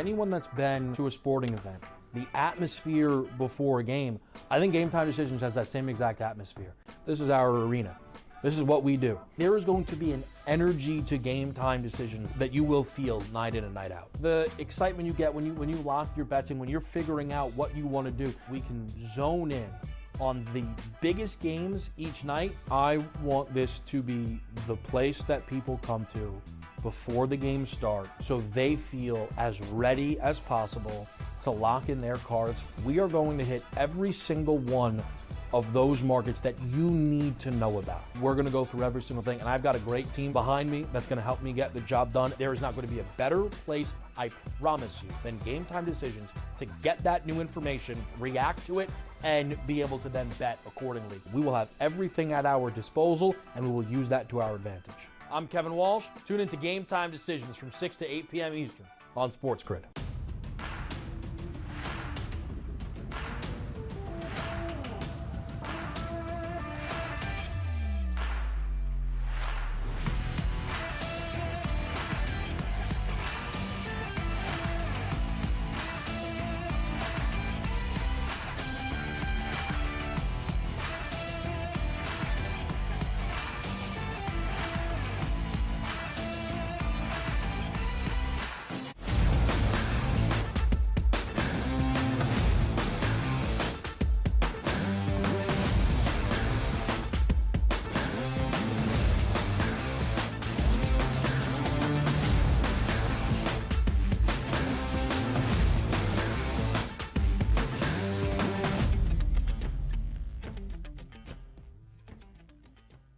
anyone that's been to a sporting event, the atmosphere before a game, I think Game Time Decisions has that same exact atmosphere. This is our arena. This is what we do. There is going to be an energy to Game Time Decisions that you will feel night in and night out. The excitement you get when you lock your bets in, when you're figuring out what you want to do, we can zone in on the biggest games each night. I want this to be the place that people come to before the games start so they feel as ready as possible to lock in their cards. We are going to hit every single one of those markets that you need to know about. We're gonna go through every single thing, and I've got a great team behind me that's gonna help me get the job done. There is not gonna be a better place, I promise you, than Game Time Decisions to get that new information, react to it, and be able to then bet accordingly. We will have everything at our disposal, and we will use that to our advantage. I'm Kevin Walsh. Tune into Game Time Decisions from 6 to 8 p.m. Eastern on SportsGrid.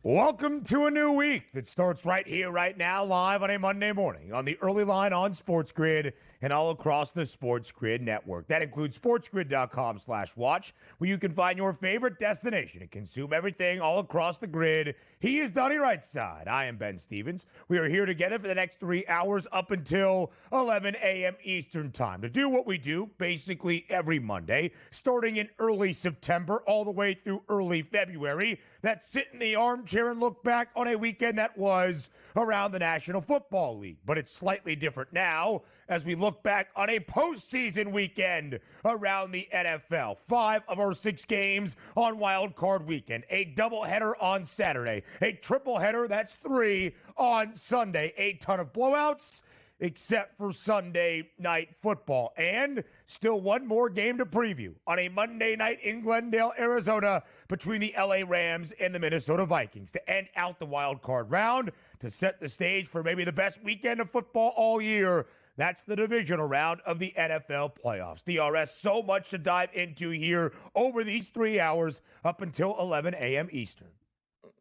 Welcome to a new week that starts right here, right now, live on a Monday morning on the early line on SportsGrid and all across the SportsGrid network. That includes sportsgrid.com/watch, where you can find your favorite destination and consume everything all across the grid. He is Donnie Rightside. I am Ben Stevens. We are here together for the next 3 hours up until 11 a.m. Eastern time to do what we do basically every Monday, starting in early September all the way through early February. That's sit in the armchair and look back on a weekend that was around the National Football League. But it's slightly different now as we look back on a postseason weekend around the NFL. 5 of our 6 games on Wild Card Weekend. A doubleheader on Saturday. A tripleheader, that's 3 on Sunday. A ton of blowouts, except for Sunday Night Football. And still one more game to preview on a Monday night in Glendale, Arizona, between the LA Rams and the Minnesota Vikings to end out the wild card round, to set the stage for maybe the best weekend of football all year. That's the divisional round of the NFL playoffs. DRS, so much to dive into here over these 3 hours up until 11 a.m. Eastern.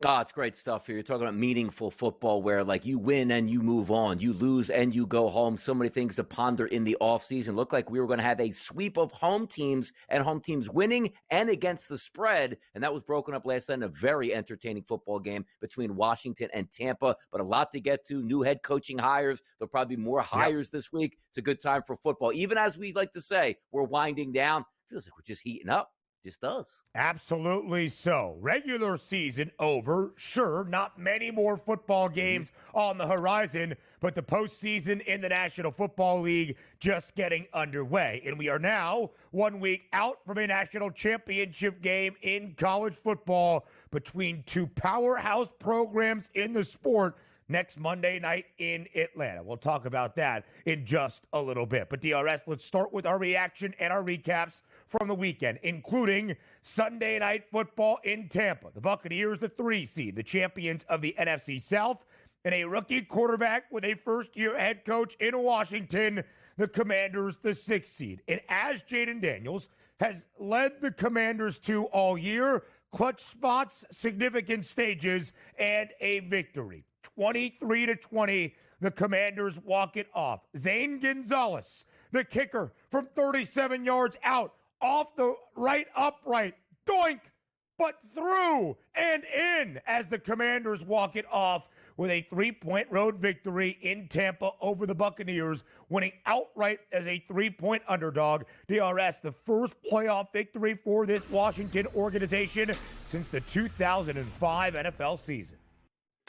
Oh, it's great stuff here. You're talking about meaningful football where, like, you win and you move on. You lose and you go home. So many things to ponder in the offseason. Looked like we were going to have a sweep of home teams and home teams winning and against the spread. And that was broken up last night in a very entertaining football game between Washington and Tampa. But a lot to get to. New head coaching hires. There'll probably be more hires this week. It's a good time for football. Even as we like to say, we're winding down. Feels like we're just heating up. Just does. Absolutely so. Regular season over. Sure, not many more football games on the horizon, but the postseason in the National Football League just getting underway. And we are now 1 week out from a national championship game in college football between 2 powerhouse programs in the sport next Monday night in Atlanta. We'll talk about that in just a little bit. But DRS, let's start with our reaction and our recaps from the weekend, including Sunday Night Football in Tampa. The Buccaneers, the 3 seed, the champions of the NFC South, and a rookie quarterback with a first-year head coach in Washington, the Commanders, the 6 seed. And as Jaden Daniels has led the Commanders to all year, clutch spots, significant stages, and a victory. 23-20, the Commanders walk it off. Zane Gonzalez, the kicker, from 37 yards out, off the right upright, doink, but through and in as the Commanders walk it off with a 3-point road victory in Tampa over the Buccaneers, winning outright as a 3-point underdog. DRS, the first playoff victory for this Washington organization since the 2005 NFL season.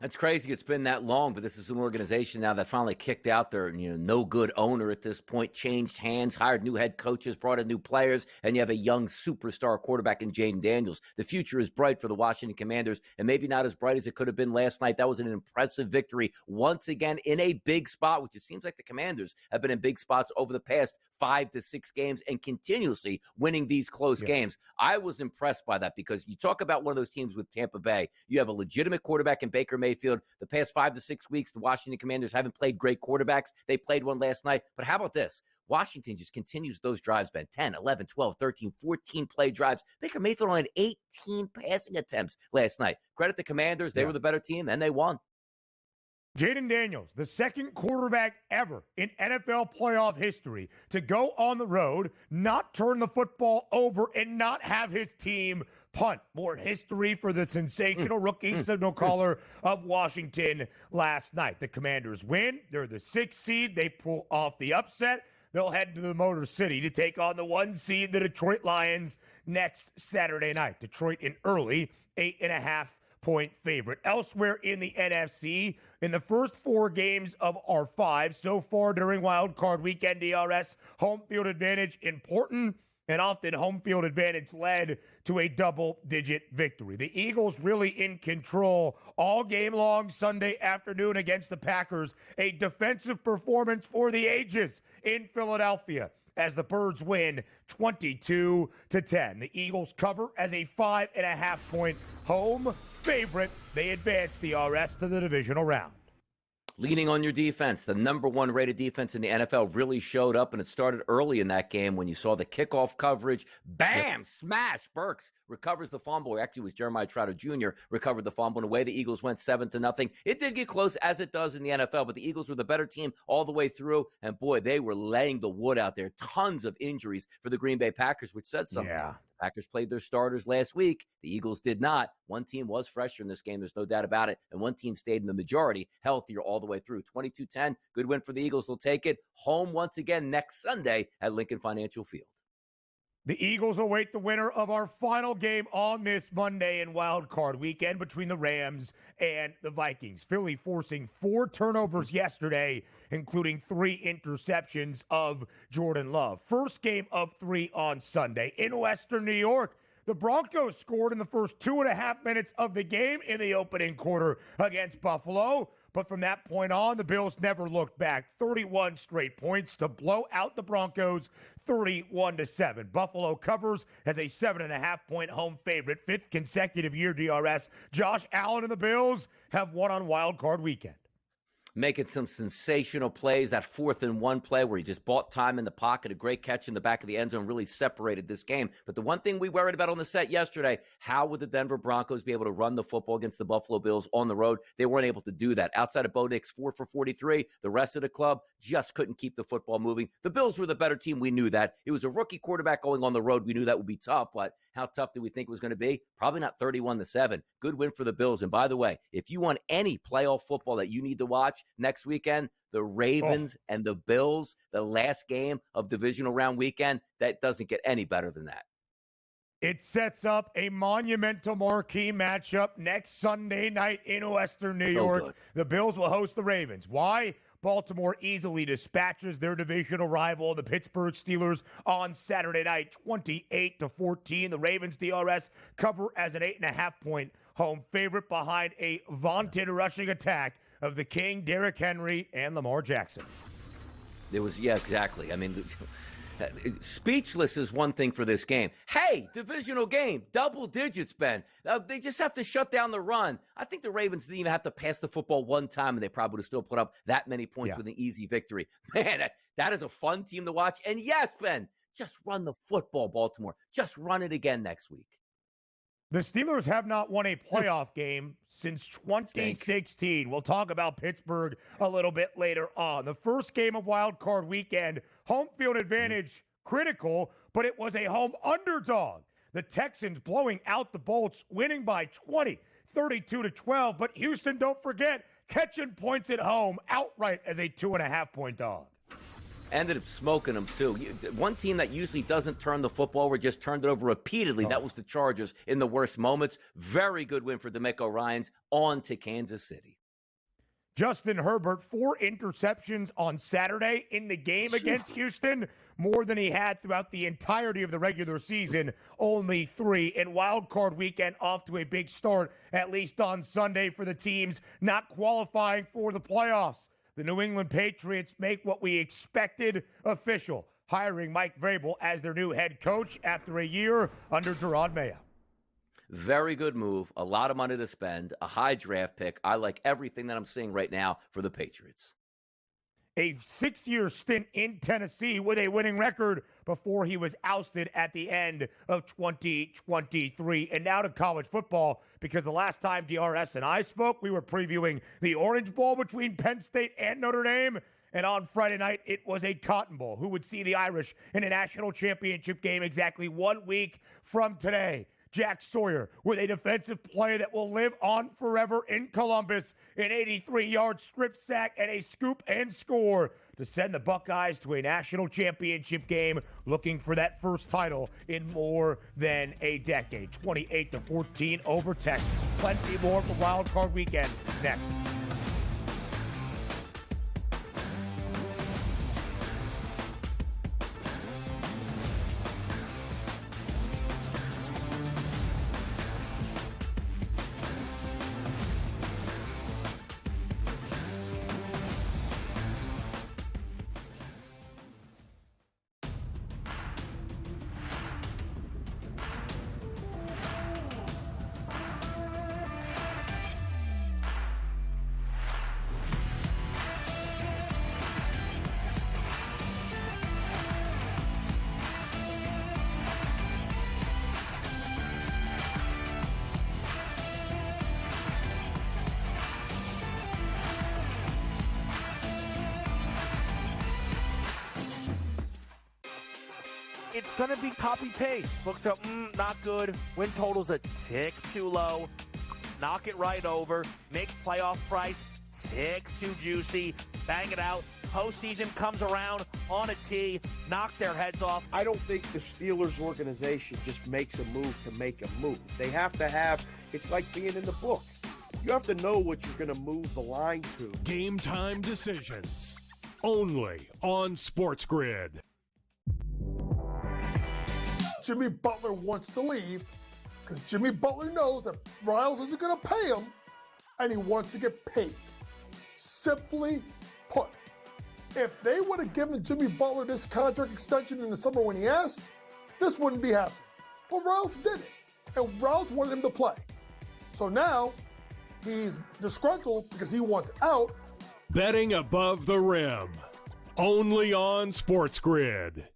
It's crazy it's been that long, but this is an organization now that finally kicked out their no good owner at this point, changed hands, hired new head coaches, brought in new players, and you have a young superstar quarterback in Jaden Daniels. The future is bright for the Washington Commanders, and maybe not as bright as it could have been last night. That was an impressive victory once again in a big spot, which it seems like the Commanders have been in big spots over the past 5 to 6 games and continuously winning these close games. I was impressed by that because you talk about one of those teams with Tampa Bay. You have a legitimate quarterback in Baker Mayfield. The past 5 to 6 weeks, the Washington Commanders haven't played great quarterbacks. They played one last night. But how about this? Washington just continues those drives, Ben. 10, 11, 12, 13, 14 play drives. Baker Mayfield only had 18 passing attempts last night. Credit the Commanders. They were the better team, and they won. Jaden Daniels, the second quarterback ever in NFL playoff history to go on the road, not turn the football over, and not have his team punt. More history for the sensational rookie signal caller of Washington last night. The Commanders win. They're the 6th seed. They pull off the upset. They'll head to the Motor City to take on the 1 seed, the Detroit Lions, next Saturday night. Detroit in early, 8.5-point favorite. Elsewhere in the NFC, in the first 4 games of our 5 so far during Wild Card Weekend, DRS, home field advantage important, and often home field advantage led to a double-digit victory. The Eagles really in control all game long Sunday afternoon against the Packers. A defensive performance for the ages in Philadelphia as the Birds win 22-10. The Eagles cover as a 5.5-point home favorite. They advance the RS to the divisional round. Leaning on your defense, the number 1 rated defense in the NFL really showed up, and it started early in that game when you saw the kickoff coverage. Bam! Smash! Burks recovers the fumble. Actually, it was Jeremiah Trotter Jr. recovered the fumble. In a way, the Eagles went 7-0. It did get close, as it does in the NFL, but the Eagles were the better team all the way through, and boy, they were laying the wood out there. Tons of injuries for the Green Bay Packers, which said something. Yeah. Packers played their starters last week. The Eagles did not. One team was fresher in this game. There's no doubt about it. And one team stayed in the majority, healthier all the way through. 22-10, good win for the Eagles. They'll take it home once again next Sunday at Lincoln Financial Field. The Eagles await the winner of our final game on this Monday in Wild Card Weekend between the Rams and the Vikings. Philly forcing 4 turnovers yesterday, including 3 interceptions of Jordan Love. First game of 3 on Sunday in Western New York. The Broncos scored in the first 2.5 minutes of the game in the opening quarter against Buffalo. But from that point on, the Bills never looked back. 31 straight points to blow out the Broncos, 31-7. Buffalo covers as a 7.5-point home favorite, 5th consecutive year DRS. Josh Allen and the Bills have won on Wild Card Weekend. Making some sensational plays. That 4th and 1 play where he just bought time in the pocket, a great catch in the back of the end zone, really separated this game. But the one thing we worried about on the set yesterday, how would the Denver Broncos be able to run the football against the Buffalo Bills on the road? They weren't able to do that. Outside of Bo Nix, 4 for 43, the rest of the club just couldn't keep the football moving. The Bills were the better team. We knew that. It was a rookie quarterback going on the road. We knew that would be tough, but how tough did we think it was going to be? Probably not 31-7. Good win for the Bills. And by the way, if you want any playoff football that you need to watch next weekend, the Ravens and the Bills, the last game of divisional round weekend, that doesn't get any better than that. It sets up a monumental marquee matchup next Sunday night in Western New York. Good. The Bills will host the Ravens. Why? Baltimore easily dispatches their divisional rival, the Pittsburgh Steelers, on Saturday night, 28-14. The Ravens DRS cover as an 8.5-point home favorite behind a vaunted rushing attack of the King, Derrick Henry, and Lamar Jackson. It was, exactly. I mean, speechless is one thing for this game. Hey, divisional game, double digits, Ben. They just have to shut down the run. I think the Ravens didn't even have to pass the football one time, and they probably would have still put up that many points with an easy victory. Man, that is a fun team to watch. And yes, Ben, just run the football, Baltimore. Just run it again next week. The Steelers have not won a playoff game since 2016. We'll talk about Pittsburgh a little bit later on. The first game of Wild Card Weekend, home field advantage critical, but it was a home underdog. The Texans blowing out the Bolts, winning by 20, 32-12. But Houston, don't forget, catching points at home outright as a 2.5-point dog. Ended up smoking them, too. One team that usually doesn't turn the football over just turned it over repeatedly. That was the Chargers in the worst moments. Very good win for DeMeco Ryans. On to Kansas City. Justin Herbert, 4 interceptions on Saturday in the game against Houston, more than he had throughout the entirety of the regular season, only 3. And wild card weekend off to a big start, at least on Sunday for the teams not qualifying for the playoffs. The New England Patriots make what we expected official, hiring Mike Vrabel as their new head coach after a year under Gerard Mayo. Very good move. A lot of money to spend. A high draft pick. I like everything that I'm seeing right now for the Patriots. A 6-year stint in Tennessee with a winning record before he was ousted at the end of 2023. And now to college football, because the last time DRS and I spoke, we were previewing the Orange Bowl between Penn State and Notre Dame. And on Friday night, it was a Cotton Bowl. Who would see the Irish in a national championship game exactly 1 week from today? Jack Sawyer with a defensive play that will live on forever in Columbus, an 83-yard strip sack and a scoop and score to send the Buckeyes to a national championship game, looking for that first title in more than a decade. 28-14 over Texas. Plenty more for Wild Card Weekend next. It's going to be copy-paste. Books are, not good. Win total's a tick too low. Knock it right over. Make playoff price tick too juicy. Bang it out. Postseason comes around on a tee. Knock their heads off. I don't think the Steelers organization just makes a move to make a move. They have to have, it's like being in the book. You have to know what you're going to move the line to. Game time decisions. Only on SportsGrid. Jimmy Butler wants to leave because Jimmy Butler knows that Riles isn't going to pay him, and he wants to get paid. Simply put, if they would have given Jimmy Butler this contract extension in the summer when he asked, this wouldn't be happening. But Riles did it, and Riles wanted him to play. So now he's disgruntled because he wants out. Betting above the rim. Only on SportsGrid.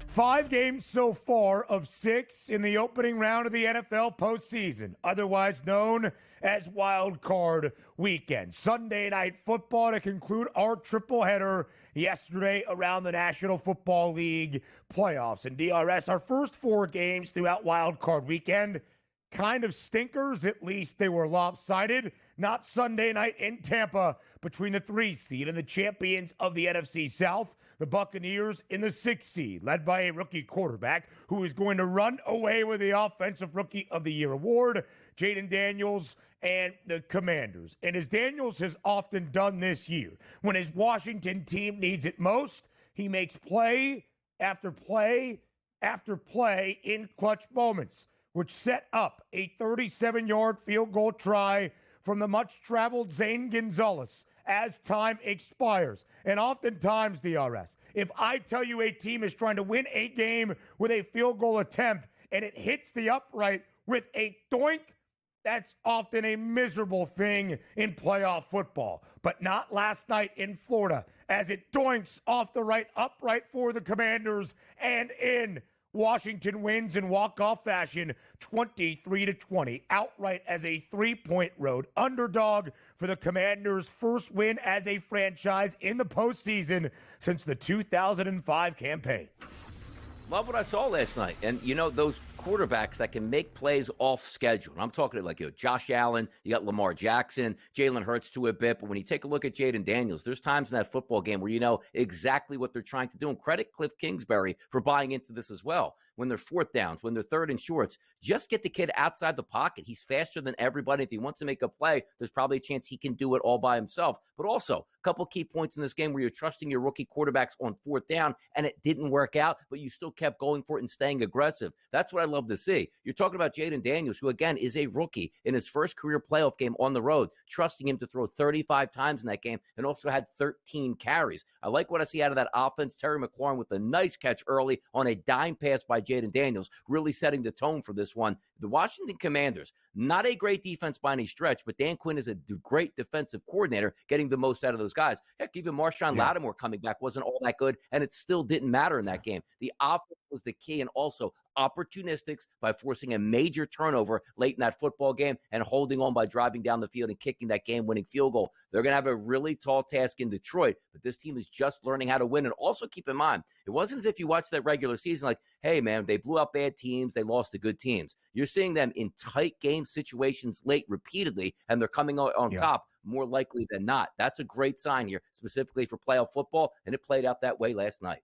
Five games so far of 6 in the opening round of the NFL postseason, otherwise known as Wild Card Weekend. Sunday Night Football to conclude our triple header yesterday around the National Football League playoffs. And DRS, our first 4 games throughout Wild Card Weekend, kind of stinkers. At least they were lopsided. Not Sunday night in Tampa between the 3 seed and the champions of the NFC South, the Buccaneers, in the 6 seed, led by a rookie quarterback who is going to run away with the Offensive Rookie of the Year award, Jaden Daniels and the Commanders. And as Daniels has often done this year, when his Washington team needs it most, he makes play after play after play in clutch moments, which set up a 37-yard field goal try from the much-traveled Zane Gonzalez as time expires. And oftentimes, DRS, if I tell you a team is trying to win a game with a field goal attempt and it hits the upright with a doink, that's often a miserable thing in playoff football. But not last night in Florida, as it doinks off the right upright for the Commanders and in. Washington wins in walk-off fashion 23-20, outright as a 3-point road underdog for the Commanders' first win as a franchise in the postseason since the 2005 campaign. Love what I saw last night. And, those quarterbacks that can make plays off schedule. And I'm talking like Josh Allen, you got Lamar Jackson, Jalen Hurts to a bit. But when you take a look at Jaden Daniels, there's times in that football game where you know exactly what they're trying to do. And credit Cliff Kingsbury for buying into this as well. When they're fourth downs, when they're third and shorts, just get the kid outside the pocket. He's faster than everybody. If he wants to make a play, there's probably a chance he can do it all by himself. But also, a couple key points in this game where you're trusting your rookie quarterbacks on fourth down, and it didn't work out, but you still kept going for it and staying aggressive. That's what I love to see. You're talking about Jaden Daniels, who, again, is a rookie in his first career playoff game on the road, trusting him to throw 35 times in that game and also had 13 carries. I like what I see out of that offense. Terry McLaurin with a nice catch early on a dime pass by Jaden Daniels, really setting the tone for this one. The Washington Commanders, not a great defense by any stretch, but Dan Quinn is a great defensive coordinator, getting the most out of those guys. Heck, even Marshawn Lattimore coming back wasn't all that good, and it still didn't matter in that game. The offense was the key, and also opportunistics by forcing a major turnover late in that football game and holding on by driving down the field and kicking that game-winning field goal. They're going to have a really tall task in Detroit, but this team is just learning how to win. And also keep in mind, it wasn't as if you watched that regular season like, hey, man, they blew out bad teams, they lost to good teams. You're seeing them in tight game situations late repeatedly, and they're coming on top more likely than not. That's a great sign here, specifically for playoff football, and it played out that way last night.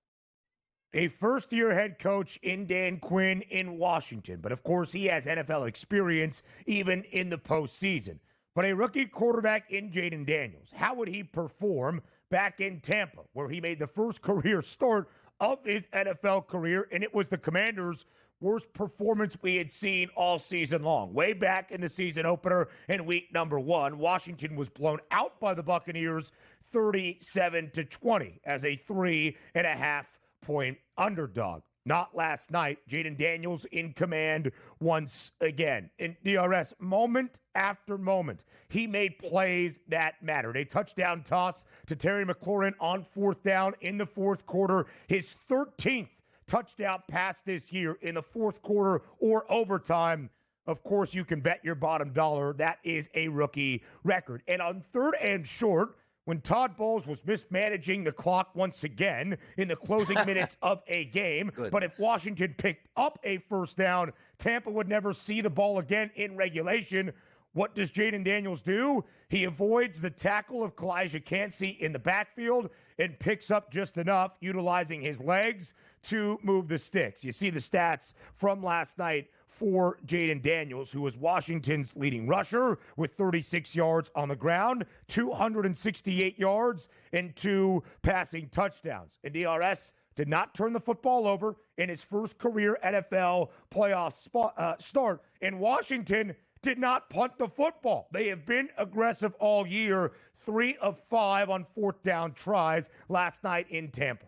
A first-year head coach in Dan Quinn in Washington, but of course he has NFL experience even in the postseason. But a rookie quarterback in Jaden Daniels, how would he perform back in Tampa, where he made the first career start of his NFL career, and it was the Commanders' worst performance we had seen all season long. Way back in the season opener in week number 1, Washington was blown out by the Buccaneers 37-20 as a 3.5-point underdog. Not last night. Jaden Daniels in command once again. In DRS, moment after moment, he made plays that mattered. A touchdown toss to Terry McLaurin on fourth down in the fourth quarter. His 13th touchdown pass this year in the fourth quarter or overtime. Of course, you can bet your bottom dollar that is a rookie record. And on third and short, when Todd Bowles was mismanaging the clock once again in the closing minutes of a game. Goodness. But if Washington picked up a first down, Tampa would never see the ball again in regulation. What does Jaden Daniels do? He avoids the tackle of Kalijah Cansey in the backfield and picks up just enough, utilizing his legs to move the sticks. You see the stats from last night for Jaden Daniels, who was Washington's leading rusher with 36 yards on the ground, 268 yards, and 2 passing touchdowns. And DRS did not turn the football over in his first career NFL playoff start. And Washington did not punt the football. They have been aggressive all year, 3 of 5 on fourth down tries last night in Tampa.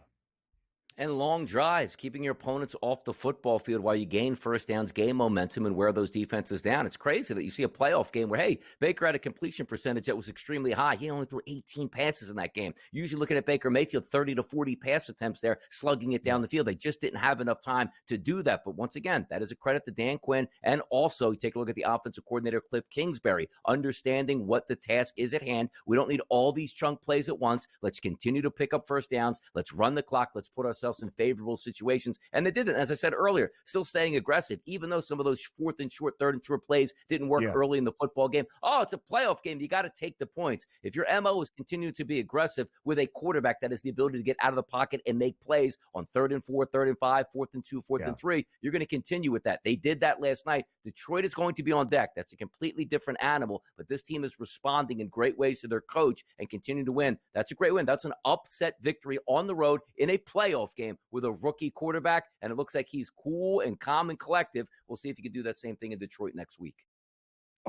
And long drives, keeping your opponents off the football field while you gain first downs, gain momentum, and wear those defenses down. It's crazy that you see a playoff game where, hey, Baker had a completion percentage that was extremely high. He only threw 18 passes in that game. Usually looking at Baker Mayfield, 30 to 40 pass attempts there, slugging it down the field. They just didn't have enough time to do that. But once again, that is a credit to Dan Quinn. And also, you take a look at the offensive coordinator, Cliff Kingsbury, understanding what the task is at hand. We don't need all these chunk plays at once. Let's continue to pick up first downs. Let's run the clock. Let's put ourselves in favorable situations. And they didn't, as I said earlier, still staying aggressive, even though some of those fourth and short, third and short plays didn't work early in the football game. Oh, it's a playoff game. You got to take the points. If your MO is continuing to be aggressive with a quarterback that has the ability to get out of the pocket and make plays on 3rd and 4, 3rd and 5, 4th and 2, 4th and 3, you're going to continue with that. They did that last night. Detroit is going to be on deck. That's a completely different animal, but this team is responding in great ways to their coach and continuing to win. That's a great win. That's an upset victory on the road in a playoff game with a rookie quarterback, and it looks like he's cool and calm and collective. We'll see if he can do that same thing in Detroit next week.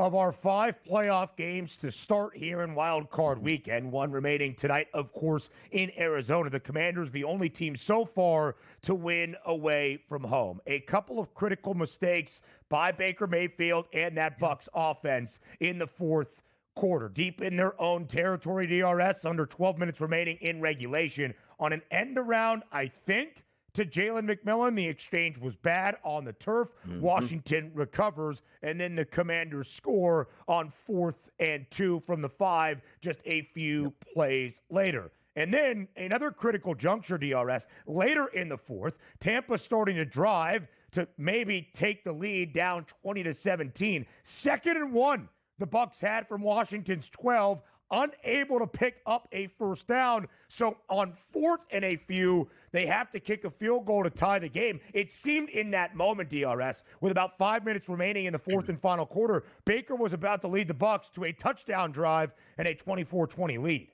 of our 5 playoff games to start here in Wild Card Weekend. One remaining tonight, of course, in Arizona. The Commanders, the only team so far to win away from home. A couple of critical mistakes by Baker Mayfield and that Bucs offense in the fourth quarter. Deep in their own territory, DRS, under 12 minutes remaining in regulation. On an end around, I think, to Jalen McMillan. The exchange was bad on the turf. Washington recovers, and then the Commanders score on 4th and 2 from the 5 just a few plays later. And then another critical juncture, DRS, later in the 4th, Tampa starting to drive to maybe take the lead down 20-17. 2nd and 1 the Bucs had from Washington's 12, unable to pick up a first down. So on 4th and a few, they have to kick a field goal to tie the game. It seemed in that moment, DRS, with about 5 minutes remaining in the 4th and final quarter, Baker was about to lead the Bucs to a touchdown drive and a 24-20 lead.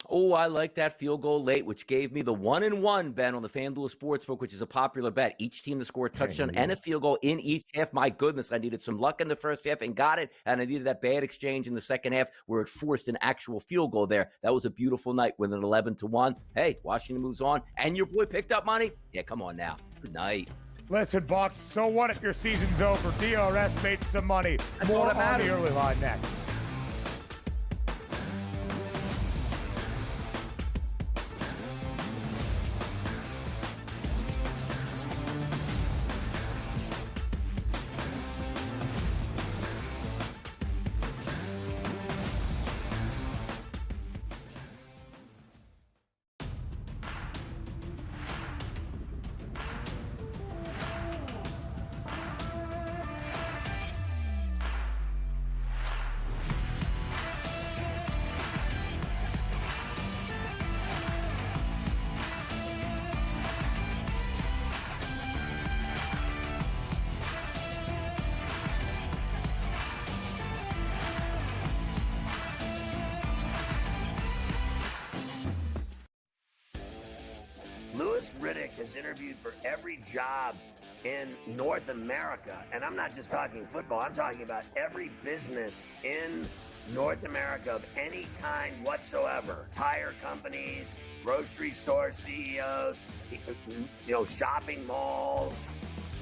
Oh, I like that field goal late, which gave me the 1-1 bet on the FanDuel Sportsbook, which is a popular bet. Each team to score a touchdown and a field goal in each half. My goodness, I needed some luck in the first half and got it, and I needed that bad exchange in the second half where it forced an actual field goal there. That was a beautiful night with an 11-1. Hey, Washington moves on, and your boy picked up money? Yeah, come on now. Good night. Listen, Bucks, so what if your season's over? DRS made some money. That's More all that on matters. the early line next. Louis Riddick has interviewed for every job in North America. And I'm not just talking football. I'm talking about every business in North America of any kind whatsoever. Tire companies, grocery store CEOs, shopping malls,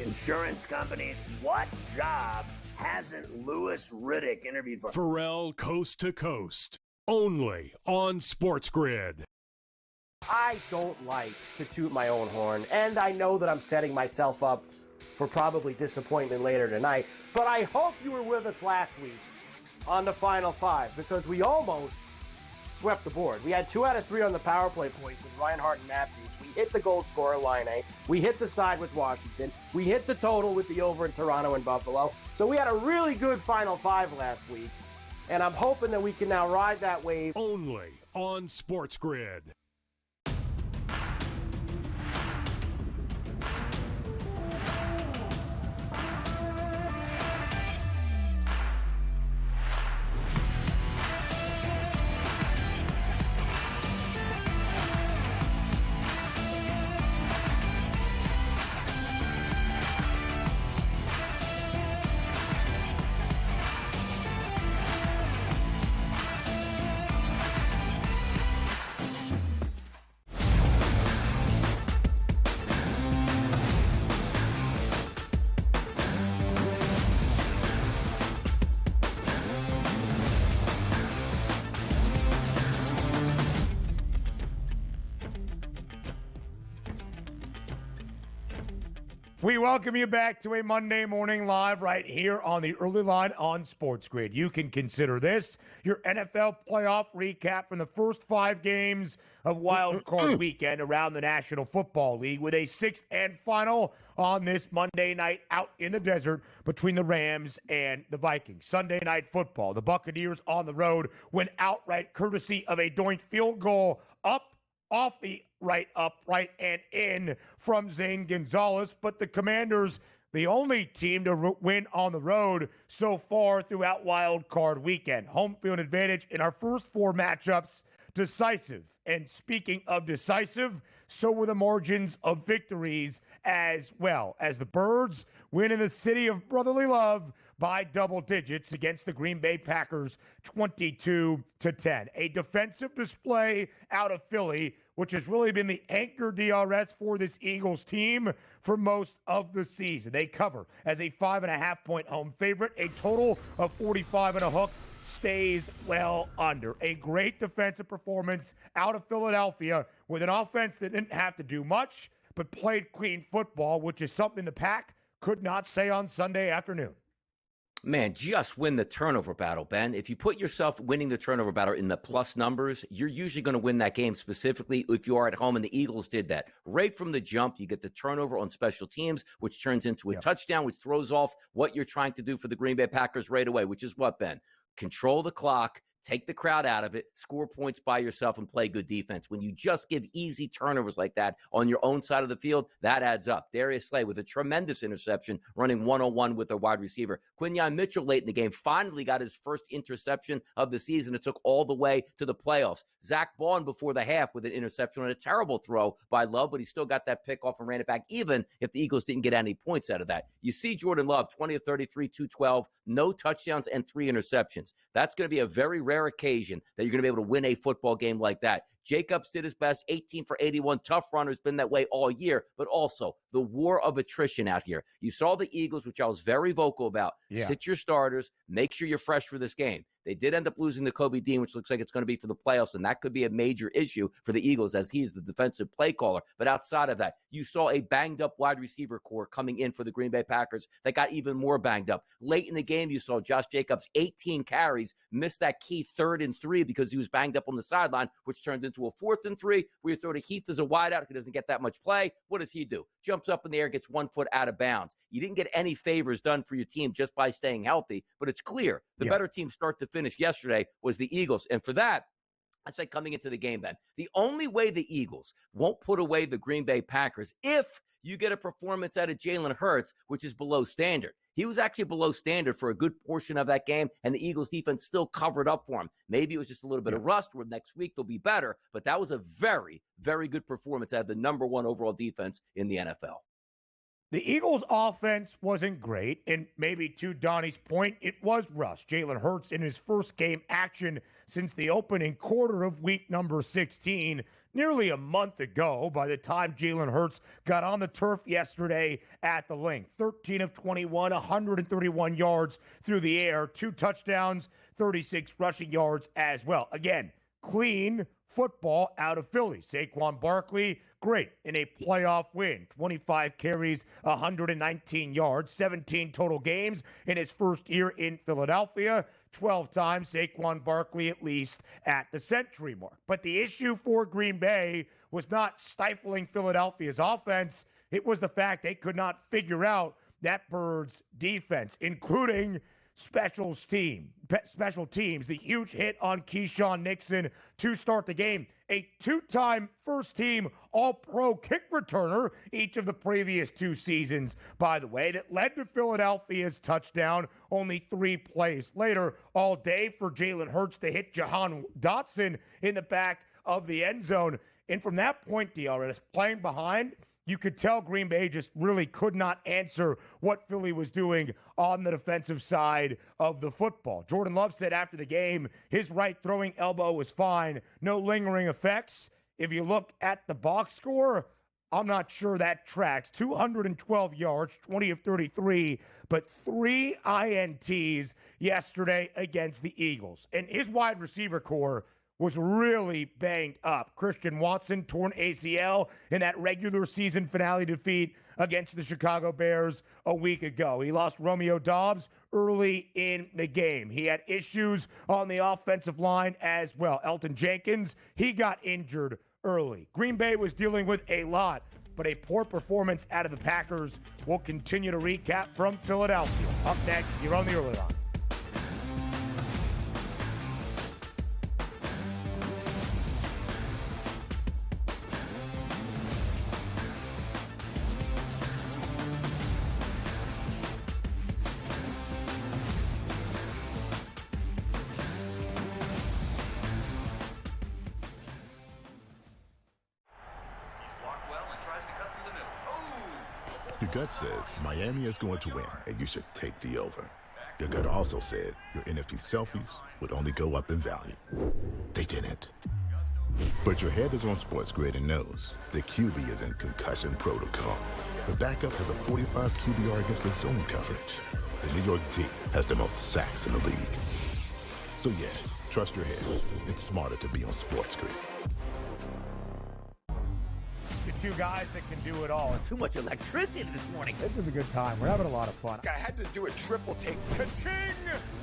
insurance companies. What job hasn't Louis Riddick interviewed for? Pharrell Coast to Coast, only on SportsGrid. I don't like to toot my own horn, and I know that I'm setting myself up for probably disappointment later tonight, but I hope you were with us last week on the Final Five, because we almost swept the board. We had 2 out of 3 on the power play points with Reinhart and Matthews. We hit the goal scorer line A. We hit the side with Washington. We hit the total with the over in Toronto and Buffalo. So we had a really good Final Five last week, and I'm hoping that we can now ride that wave. Only on SportsGrid. We welcome you back to a Monday Morning Live right here on the Early Line on SportsGrid. You can consider this your NFL playoff recap from the first 5 games of Wild Card Weekend around the National Football League, with a 6th and final on this Monday night out in the desert between the Rams and the Vikings. Sunday Night Football, the Buccaneers on the road went outright courtesy of a doink field goal off the upright and in from Zane Gonzalez, but the Commanders, the only team to win on the road so far throughout Wild Card Weekend. Home field advantage in our first 4 matchups, decisive. And speaking of decisive, so were the margins of victories as well, as the Birds win in the city of brotherly love by double digits against the Green Bay Packers 22-10. A defensive display out of Philly, which has really been the anchor DRS for this Eagles team for most of the season. They cover as a 5.5-point home favorite. A total of 45.5 stays well under. A great defensive performance out of Philadelphia with an offense that didn't have to do much, but played clean football, which is something the Pack could not say on Sunday afternoon. Man, just win the turnover battle, Ben. If you put yourself winning the turnover battle in the plus numbers, you're usually going to win that game, specifically if you are at home, and the Eagles did that. Right from the jump, you get the turnover on special teams, which turns into a touchdown, which throws off what you're trying to do for the Green Bay Packers right away, which is what, Ben? Control the clock, take the crowd out of it, score points by yourself, and play good defense. When you just give easy turnovers like that on your own side of the field, that adds up. Darius Slay with a tremendous interception, running one-on-one with a wide receiver. Quinyon Mitchell late in the game finally got his first interception of the season. It took all the way to the playoffs. Zach Bond before the half with an interception and a terrible throw by Love, but he still got that pick off and ran it back, even if the Eagles didn't get any points out of that. You see Jordan Love, 20 of 33, 212, no touchdowns and 3 interceptions. That's going to be a very rare occasion that you're going to be able to win a football game like that. Jacobs did his best, 18 for 81. Tough runner's been that way all year, but also the war of attrition out here. You saw the Eagles, which I was very vocal about. Sit your starters, make sure you're fresh for this game. They did end up losing to Kobe Dean, which looks like it's going to be for the playoffs, and that could be a major issue for the Eagles as he's the defensive play caller. But outside of that, you saw a banged-up wide receiver core coming in for the Green Bay Packers that got even more banged up. Late in the game, you saw Josh Jacobs, 18 carries, missed that key 3rd and 3 because he was banged up on the sideline, which turned into a 4th and 3 where you throw to Heath as a wideout who doesn't get that much play. What does he do? Jumps up in the air, gets 1 foot out of bounds. You didn't get any favors done for your team just by staying healthy, but it's clear the better team start to finish yesterday was the Eagles. And for that, I say coming into the game, Ben, the only way the Eagles won't put away the Green Bay Packers if you get a performance out of Jalen Hurts, which is below standard. He was actually below standard for a good portion of that game, and the Eagles defense still covered up for him. Maybe it was just a little bit of rust where next week they'll be better, but that was a very, very good performance out of the number 1 overall defense in the NFL. The Eagles' offense wasn't great, and maybe to Donnie's point, it was rust. Jalen Hurts in his first game action since the opening quarter of week number 16, nearly a month ago by the time Jalen Hurts got on the turf yesterday at the Link. 13 of 21, 131 yards through the air, 2 touchdowns, 36 rushing yards as well. Again, clean football out of Philly. Saquon Barkley, great in a playoff win. 25 carries, 119 yards, 17 total games in his first year in Philadelphia. 12 times Saquon Barkley at least at the century mark. But the issue for Green Bay was not stifling Philadelphia's offense. It was the fact they could not figure out that Birds defense, including special teams. The huge hit on Keyshawn Nixon to start the game. A 2-time first-team All-Pro kick returner each of the previous 2 seasons, by the way, that led to Philadelphia's touchdown only 3 plays later. All day for Jalen Hurts to hit Jahan Dotson in the back of the end zone. And from that point, DRS, playing behind, you could tell Green Bay just really could not answer what Philly was doing on the defensive side of the football. Jordan Love said after the game, his right throwing elbow was fine. No lingering effects. If you look at the box score, I'm not sure that tracks. 212 yards, 20 of 33, but 3 INTs yesterday against the Eagles. And his wide receiver core was really banged up. Christian Watson, torn ACL in that regular season finale defeat against the Chicago Bears a week ago. He lost Romeo Doubs early in the game. He had issues on the offensive line as well. Elton Jenkins, he got injured early. Green Bay was dealing with a lot, but a poor performance out of the Packers. We'll continue to recap from Philadelphia. Up next, you're on the early line. Your gut says Miami is going to win, and you should take the over. Your gut also said your NFT selfies would only go up in value. They didn't. But your head is on SportsGrid and knows the QB is in concussion protocol. The backup has a 45 QBR against the zone coverage. The New York D has the most sacks in the league. So yeah, trust your head. It's smarter to be on SportsGrid. The two guys that can do it all. Too much electricity this morning. This is a good time. We're having a lot of fun. I had to do a triple take. Ka-ching!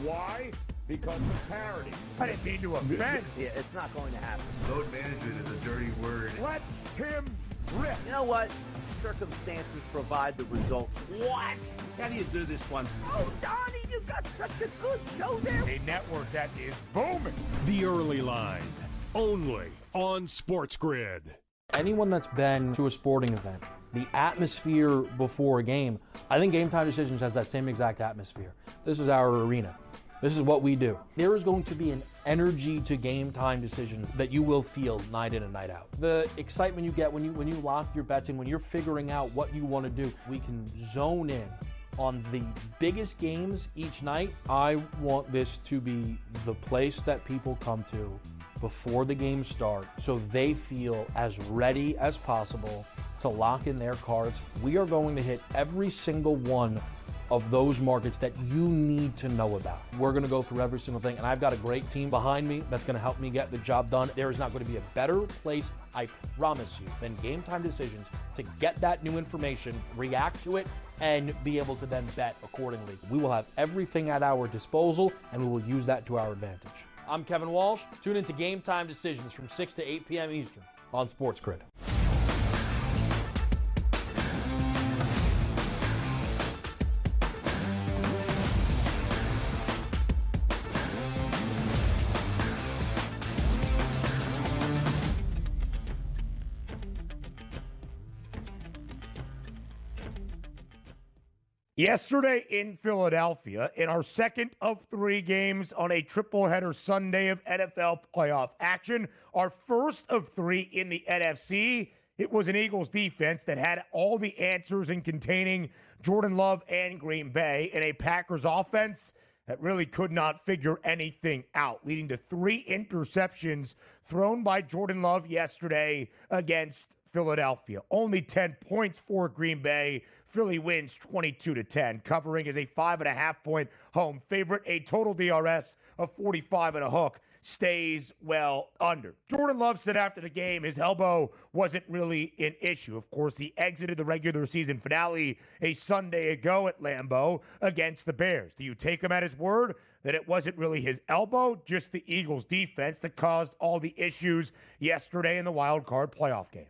Why? Because of parity. I didn't mean to offend. Yeah, it's not going to happen. Load management is a dirty word. Let him rip. You know what? Circumstances provide the results. What? How do you do this one? Oh, Donnie, you got such a good show there. A network that is booming. The Early Line, only on SportsGrid. Anyone that's been to a sporting event, the atmosphere before a game, I think Game Time Decisions has that same exact atmosphere. This is our arena. This is what we do. There is going to be an energy to Game Time Decisions that you will feel night in and night out. The excitement you get when you lock your bets in, when you're figuring out what you want to do, we can zone in on the biggest games each night. I want this to be the place that people come to before the games start so they feel as ready as possible to lock in their cards. We are going to hit every single one of those markets that you need to know about. We're going to go through every single thing, and I've got a great team behind me that's going to help me get the job done. There is not going to be a better place, I promise you, than Game Time Decisions to get that new information, react to it, and be able to then bet accordingly. We will have everything at our disposal, and we will use that to our advantage. I'm Kevin Walsh. Tune into Game Time Decisions from 6 to 8 p.m. Eastern on SportsGrid. Yesterday in Philadelphia, in our second of 3 games on a triple-header Sunday of NFL playoff action, our first of 3 in the NFC, it was an Eagles defense that had all the answers in containing Jordan Love and Green Bay, and a Packers offense that really could not figure anything out, leading to 3 interceptions thrown by Jordan Love yesterday against Philadelphia. Only 10 points for Green Bay. Philly wins 22-10, covering as a 5.5-point home favorite. A total DRS of 45 and a hook stays well under. Jordan Love said after the game his elbow wasn't really an issue. Of course, he exited the regular season finale a Sunday ago at Lambeau against the Bears. Do you take him at his word that it wasn't really his elbow, just the Eagles defense that caused all the issues yesterday in the wild card playoff game?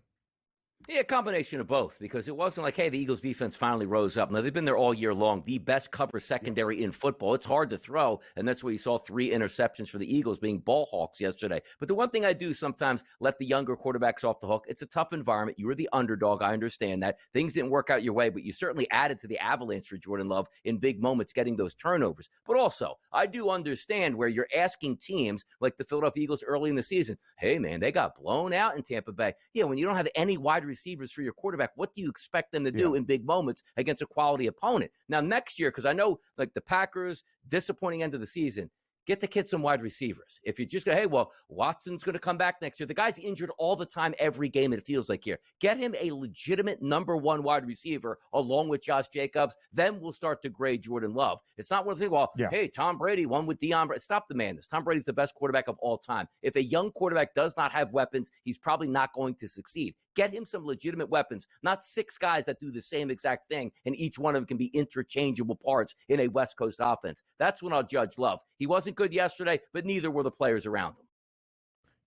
Yeah, a combination of both, because it wasn't like, hey, the Eagles defense finally rose up. No, they've been there all year long. The best cover secondary in football. It's hard to throw, and that's where you saw 3 interceptions for the Eagles being ball hawks yesterday. But the one thing I do sometimes let the younger quarterbacks off the hook. It's a tough environment. You were the underdog. I understand that. Things didn't work out your way, but you certainly added to the avalanche for Jordan Love in big moments, getting those turnovers. But also, I do understand where you're asking teams like the Philadelphia Eagles early in the season, hey, man, they got blown out in Tampa Bay. Yeah, when you don't have any wide receivers for your quarterback, what do you expect them to do in big moments against a quality opponent? Now, next year, because I know like the Packers, disappointing end of the season, get the kid some wide receivers. If you just go, hey, well, Watson's going to come back next year. The guy's injured all the time, every game, it feels like here. Get him a legitimate number 1 wide receiver along with Josh Jacobs. Then we'll start to grade Jordan Love. It's not one of the things, well, hey, Tom Brady won with Deion. Stop the madness. Tom Brady's the best quarterback of all time. If a young quarterback does not have weapons, he's probably not going to succeed. Get him some legitimate weapons, not 6 guys that do the same exact thing, and each one of them can be interchangeable parts in a West Coast offense. That's when I'll judge Love. He wasn't good yesterday, but neither were the players around him.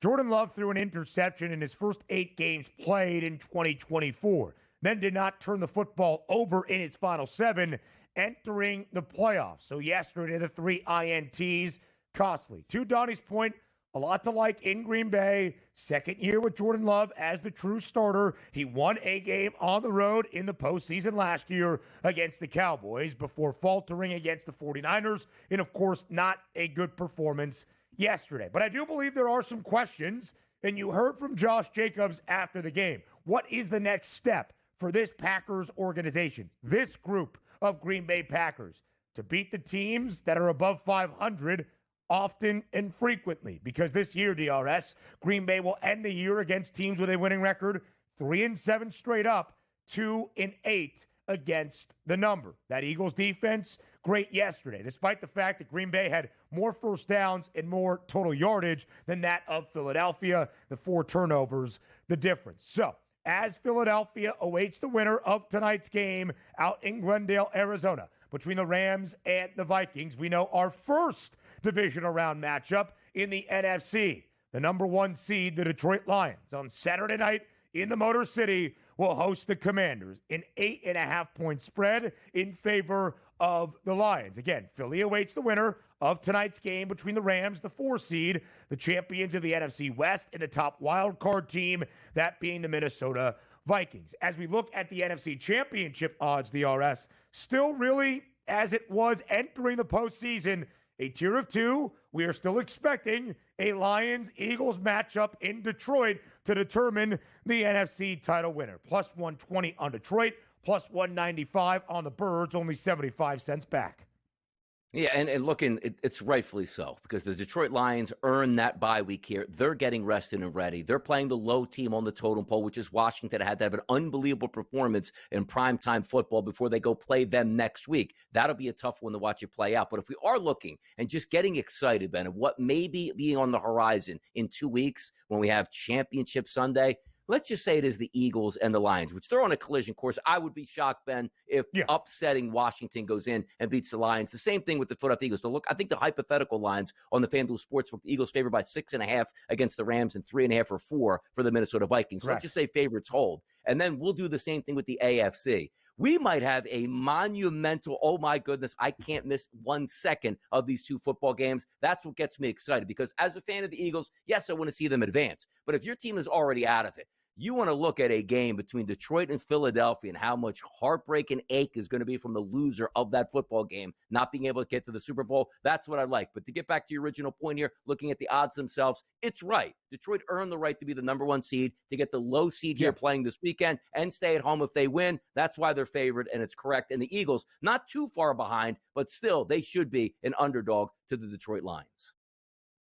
Jordan Love threw an interception in his first 8 games played in 2024, then did not turn the football over in his final 7, entering the playoffs. So yesterday, the 3 INTs, costly. To Donnie's point, a lot to like in Green Bay. Second year with Jordan Love as the true starter. He won a game on the road in the postseason last year against the Cowboys before faltering against the 49ers. And, of course, not a good performance yesterday. But I do believe there are some questions, and you heard from Josh Jacobs after the game. What is the next step for this Packers organization, this group of Green Bay Packers? to beat the teams that are above 500 often and frequently. Because this year, DRS, Green Bay will end the year against teams with a winning record 3-7 straight up, 2-8 against the number. That Eagles defense, great yesterday, despite the fact that Green Bay had more first downs and more total yardage than that of Philadelphia. The 4 turnovers, the difference. So, as Philadelphia awaits the winner of tonight's game out in Glendale, Arizona, between the Rams and the Vikings, we know our first divisional round matchup in the NFC. The number 1 seed, the Detroit Lions, on Saturday night in the Motor City, will host the Commanders. An 8.5-point spread in favor of the Lions. Again, Philly awaits the winner of tonight's game between the Rams, the 4 seed, the champions of the NFC West, and the top wild card team, that being the Minnesota Vikings. As we look at the NFC Championship odds, the RS, still really as it was entering the postseason, a tier of 2. We are still expecting a Lions-Eagles matchup in Detroit to determine the NFC title winner. Plus 120 on Detroit, plus 195 on the Birds, only 75 cents back. Yeah, and looking, it's rightfully so, because the Detroit Lions earned that bye week here. They're getting rested and ready. They're playing the low team on the totem pole, which is Washington. Had to have an unbelievable performance in primetime football before they go play them next week. That'll be a tough one to watch it play out. But if we are looking and just getting excited, Ben, of what may be being on the horizon in 2 weeks when we have Championship Sunday, let's just say it is the Eagles and the Lions, which they're on a collision course. I would be shocked, Ben, if upsetting Washington goes in and beats the Lions. The same thing with the Philadelphia Eagles. So look, I think the hypothetical lines on the FanDuel Sportsbook, the Eagles favored by 6.5 against the Rams and 3.5 or 4 for the Minnesota Vikings. So let's just say favorites hold. And then we'll do the same thing with the AFC. We might have a monumental, oh my goodness, I can't miss 1 second of these 2 football games. That's what gets me excited, because as a fan of the Eagles, yes, I want to see them advance. But if your team is already out of it, you want to look at a game between Detroit and Philadelphia and how much heartbreak and ache is going to be from the loser of that football game, not being able to get to the Super Bowl. That's what I like. But to get back to your original point here, looking at the odds themselves, it's right. Detroit earned the right to be the number 1 seed, to get the low seed here playing this weekend and stay at home if they win. That's why they're favored, and it's correct. And the Eagles, not too far behind, but still, they should be an underdog to the Detroit Lions.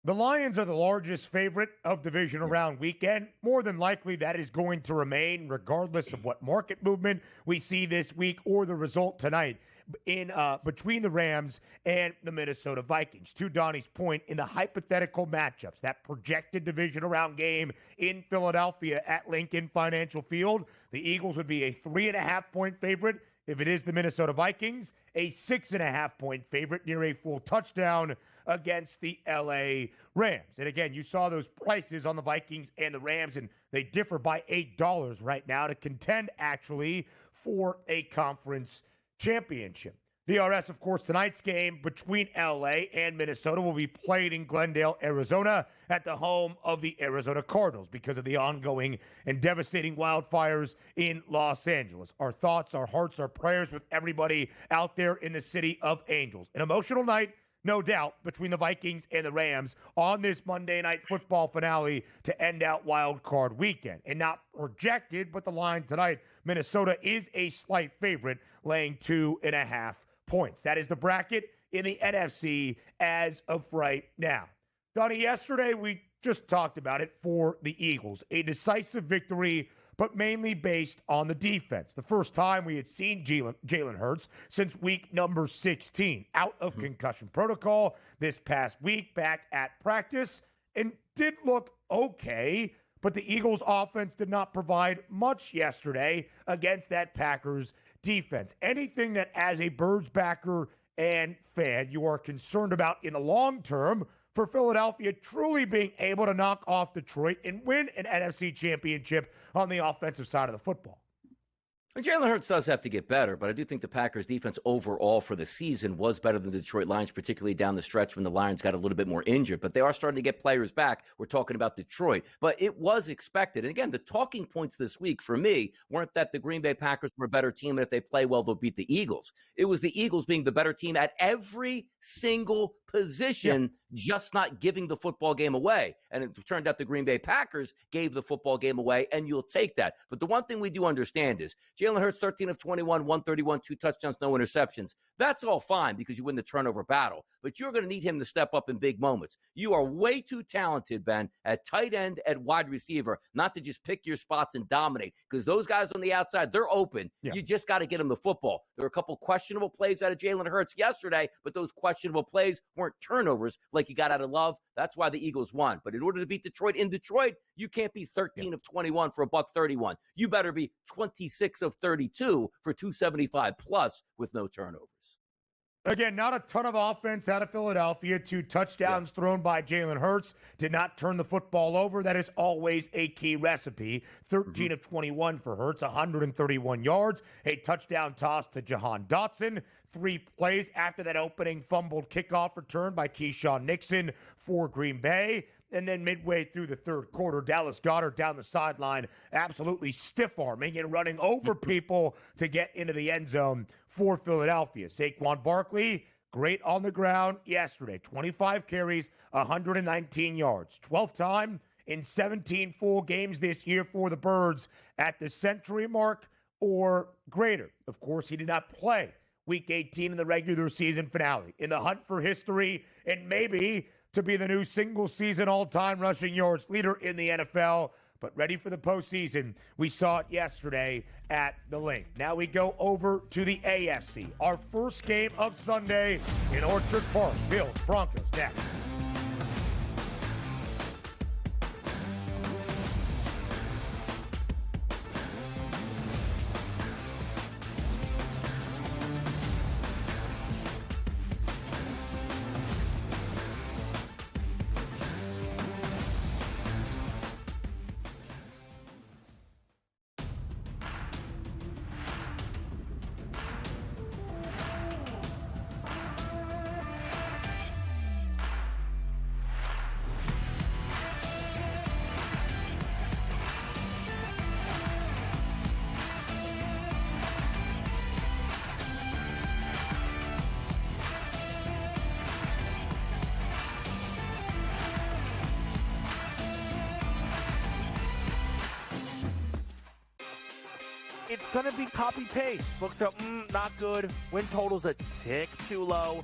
The Lions are the largest favorite of divisional round weekend. More than likely, that is going to remain regardless of what market movement we see this week or the result tonight in between the Rams and the Minnesota Vikings. To Donnie's point, in the hypothetical matchups, that projected divisional round game in Philadelphia at Lincoln Financial Field, the Eagles would be a 3.5-point favorite. If it is the Minnesota Vikings, a 6.5-point favorite, near a full touchdown against the LA Rams. And again, you saw those prices on the Vikings and the Rams, and they differ by $8 right now to contend actually for a conference championship. DRS, of course, tonight's game between LA and Minnesota will be played in Glendale, Arizona, at the home of the Arizona Cardinals because of the ongoing and devastating wildfires in Los Angeles. Our thoughts, our hearts, our prayers with everybody out there in the city of Angels. An emotional night, no doubt, between the Vikings and the Rams on this Monday Night Football finale to end out Wild Card Weekend. And not projected, but the line tonight, Minnesota is a slight favorite, laying 2.5 points. That is the bracket in the NFC as of right now. Donnie, yesterday we just talked about it for the Eagles. A decisive victory, but mainly based on the defense. The first time we had seen Jalen Hurts since week number 16, out of concussion protocol this past week, back at practice, and did look okay, but the Eagles offense did not provide much yesterday against that Packers defense. Anything that as a Birds backer and fan you are concerned about in the long term for Philadelphia truly being able to knock off Detroit and win an NFC championship on the offensive side of the football? Jalen Hurts does have to get better, but I do think the Packers' defense overall for the season was better than the Detroit Lions, particularly down the stretch when the Lions got a little bit more injured. But they are starting to get players back. We're talking about Detroit. But it was expected. And again, the talking points this week for me weren't that the Green Bay Packers were a better team, and if they play well, they'll beat the Eagles. It was the Eagles being the better team at every single position, just not giving the football game away. And it turned out the Green Bay Packers gave the football game away, and you'll take that. But the one thing we do understand is Jalen Hurts, 13 of 21, 131, 2 touchdowns, no interceptions. That's all fine because you win the turnover battle. But you're going to need him to step up in big moments. You are way too talented, Ben, at tight end, at wide receiver, not to just pick your spots and dominate, because those guys on the outside, they're open. You just got to get them the football. There were a couple questionable plays out of Jalen Hurts yesterday, but those questionable plays weren't turnovers like you got out of Love. That's why the Eagles won. But in order to beat Detroit in Detroit, you can't be 13 of 21 for $131. You better be 26 of 32 for 275 plus with no turnovers. Again, not a ton of offense out of Philadelphia. 2 touchdowns thrown by Jalen Hurts. Did not turn the football over. That is always a key recipe. 13 of 21 for Hurts, 131 yards. A touchdown toss to Jahan Dotson. 3 plays after that opening fumbled kickoff return by Keyshawn Nixon for Green Bay. And then midway through the third quarter, Dallas Goedert down the sideline, absolutely stiff-arming and running over people to get into the end zone for Philadelphia. Saquon Barkley, great on the ground yesterday. 25 carries, 119 yards. 12th time in 17 full games this year for the Birds at the century mark or greater. Of course, he did not play Week 18 in the regular season finale. In the hunt for history and maybe to be the new single-season all-time rushing yards leader in the NFL, but ready for the postseason. We saw it yesterday at the Link. Now we go over to the AFC. Our first game of Sunday in Orchard Park. Bills, Broncos, next. It's going to be copy-paste. Books are, not good. Win total's a tick too low.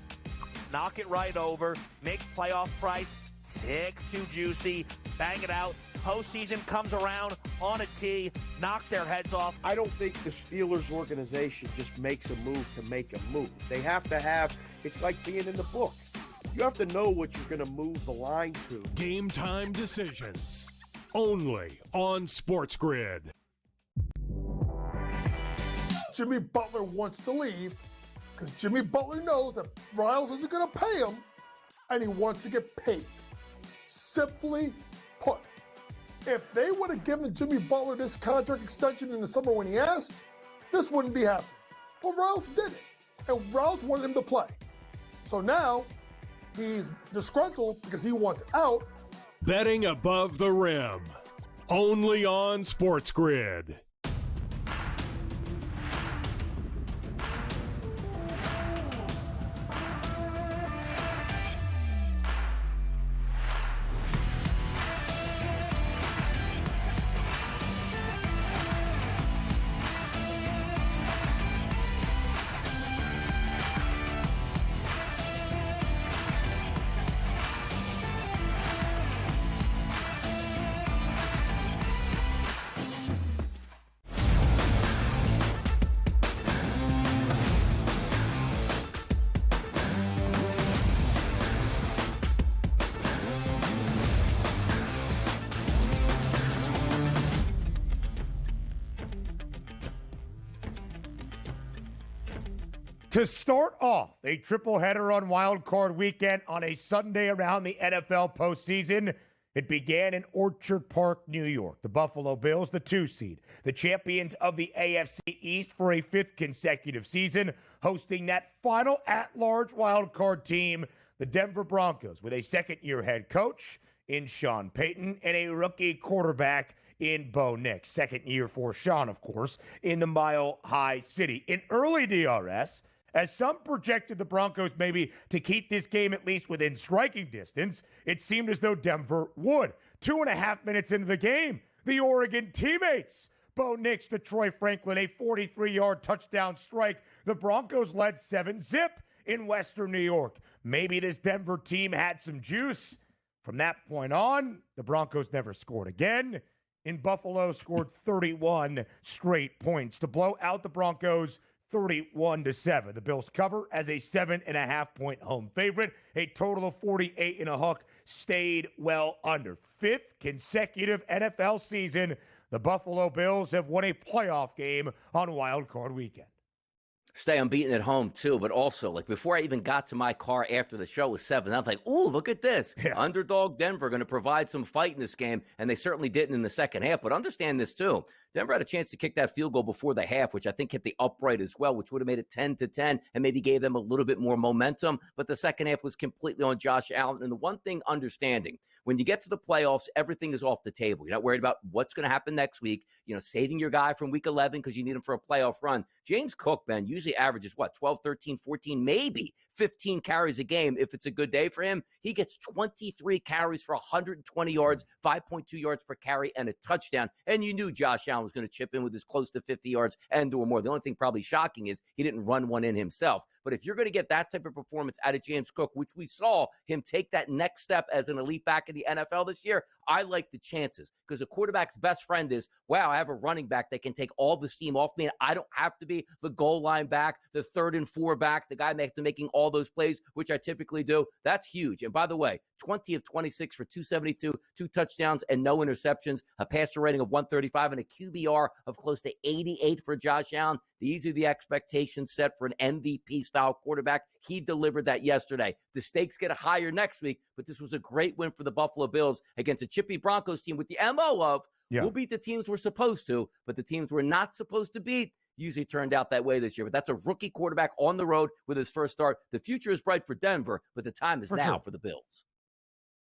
Knock it right over. Make playoff price tick too juicy. Bang it out. Postseason comes around on a tee. Knock their heads off. I don't think the Steelers organization just makes a move to make a move. They have to have, it's like being in the book. You have to know what you're going to move the line to. Game time decisions. Only on SportsGrid. Jimmy Butler wants to leave because Jimmy Butler knows that Riles isn't going to pay him, and he wants to get paid. Simply put, if they would have given Jimmy Butler this contract extension in the summer when he asked, this wouldn't be happening. But Riles did it, and Riles wanted him to play. So now he's disgruntled because he wants out. Betting above the rim. Only on SportsGrid. To start off a triple header on Wild Card Weekend on a Sunday around the NFL postseason, it began in Orchard Park, New York. The Buffalo Bills, the 2 seed, the champions of the AFC East for a 5th consecutive season, hosting that final at-large wild card team, the Denver Broncos, with a second-year head coach in Sean Payton and a rookie quarterback in Bo Nix. Second year for Sean, of course, in the Mile High City. In early DRS, As some projected the Broncos maybe to keep this game at least within striking distance, it seemed as though Denver would. 2.5 minutes into the game, the Oregon teammates, Bo Nix to Troy Franklin, a 43-yard touchdown strike. The Broncos led 7-0 in Western New York. Maybe this Denver team had some juice. From that point on, the Broncos never scored again. In Buffalo, scored 31 straight points to blow out the Broncos 31-7. The Bills cover as a 7.5-point home favorite. A total of 48 and a hook stayed well under. Fifth consecutive NFL season, the Buffalo Bills have won a playoff game on Wild Card Weekend. Stay unbeaten at home, too. But also, like, before I even got to my car after the show was 7, I was like, ooh, look at this. Yeah. Underdog Denver going to provide some fight in this game, and they certainly didn't in the second half. But understand this, too. Denver had a chance to kick that field goal before the half, which I think hit the upright as well, which would have made it 10-10 and maybe gave them a little bit more momentum. But the second half was completely on Josh Allen. And the one thing understanding, when you get to the playoffs, everything is off the table. You're not worried about what's going to happen next week, saving your guy from week 11 because you need him for a playoff run. James Cook, Ben, usually averages, 12, 13, 14, maybe 15 carries a game if it's a good day for him. He gets 23 carries for 120 yards, 5.2 yards per carry, and a touchdown. And you knew Josh Allen was going to chip in with his close to 50 yards and or more. The only thing probably shocking is he didn't run one in himself. But if you're going to get that type of performance out of James Cook, which we saw him take that next step as an elite back in the NFL this year, I like the chances because a quarterback's best friend is, wow, I have a running back that can take all the steam off me, and I don't have to be the goal line back, the 3rd and 4 back, the guy making all those plays, which I typically do. That's huge. And by the way, 20 of 26 for 272, 2 touchdowns and no interceptions, a passer rating of 135 and a QBR of close to 88 for Josh Allen. These are the expectations set for an MVP-style quarterback. He delivered that yesterday. The stakes get higher next week, but this was a great win for the Buffalo Bills against a chippy Broncos team with the MO of, we'll beat the teams we're supposed to, but the teams we're not supposed to beat usually turned out that way this year. But that's a rookie quarterback on the road with his first start. The future is bright for Denver, but the time is now for the Bills.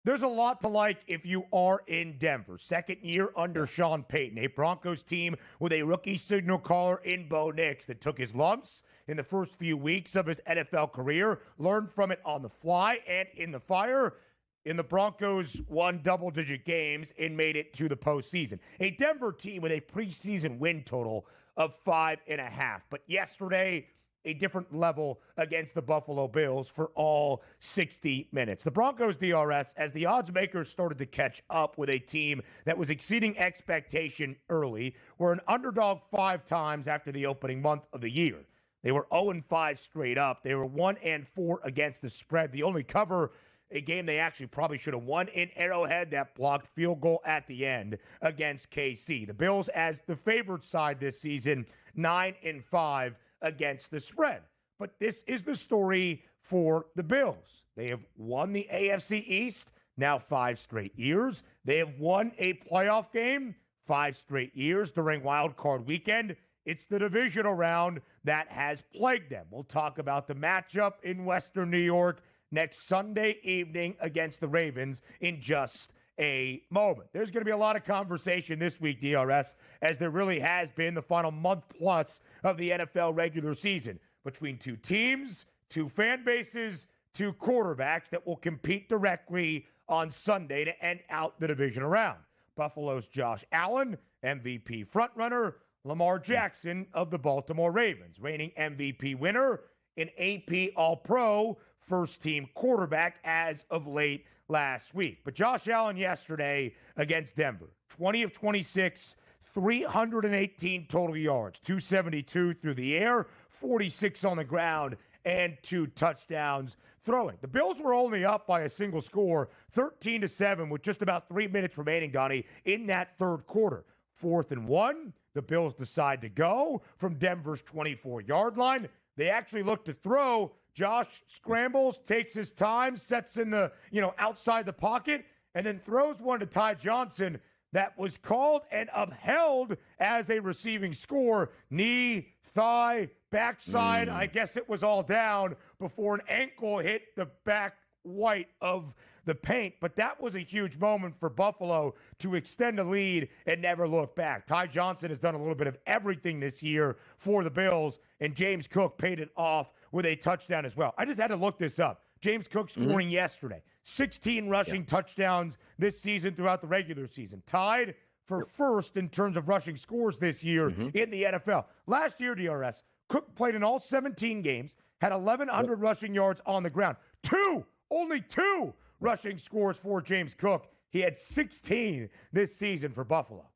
There's a lot to like if you are in Denver. Second year under Sean Payton, a Broncos team with a rookie signal caller in Bo Nix that took his lumps in the first few weeks of his NFL career, learned from it on the fly and in the fire. In the Broncos won double-digit games and made it to the postseason. A Denver team with a preseason win total of 5.5. But yesterday, a different level against the Buffalo Bills for all 60 minutes. The Broncos DRS, as the odds makers started to catch up with a team that was exceeding expectation early, were an underdog 5 times after the opening month of the year. They were 0-5 straight up. They were 1-4 against the spread. The only cover, a game they actually probably should have won in Arrowhead, that blocked field goal at the end against KC. The Bills, as the favored side this season, 9-5 against the spread. But this is the story for the Bills. They have won the AFC East now 5 straight years. They have won a playoff game 5 straight years during Wild Card Weekend. It's the divisional round that has plagued them. We'll talk about the matchup in Western New York next Sunday evening against the Ravens in just a moment. There's going to be a lot of conversation this week, DRS, as there really has been the final month plus of the NFL regular season between 2 teams, 2 fan bases, 2 quarterbacks that will compete directly on Sunday to end out the divisional round. Buffalo's Josh Allen, MVP frontrunner, Lamar Jackson of the Baltimore Ravens, reigning MVP winner, an AP All-Pro first-team quarterback as of late last week. But Josh Allen yesterday against Denver, 20 of 26, 318 total yards, 272 through the air, 46 on the ground, and 2 touchdowns throwing. The Bills were only up by a single score, 13-7, with just about 3 minutes remaining, Donnie, in that third quarter. 4th and 1, the Bills decide to go from Denver's 24-yard line. They actually look to throw. Josh scrambles, takes his time, sets in the, outside the pocket, and then throws one to Ty Johnson that was called and upheld as a receiving score. Knee, thigh, backside, I guess it was all down before an ankle hit the back white of the paint, but that was a huge moment for Buffalo to extend a lead and never look back. Ty Johnson has done a little bit of everything this year for the Bills, and James Cook paid it off with a touchdown as well. I just had to look this up. James Cook scoring yesterday. 16 rushing touchdowns this season throughout the regular season. Tied for first in terms of rushing scores this year in the NFL. Last year, DRS, Cook played in all 17 games, had 1,100 rushing yards on the ground. Only two rushing scores for James Cook. He had 16 this season for Buffalo.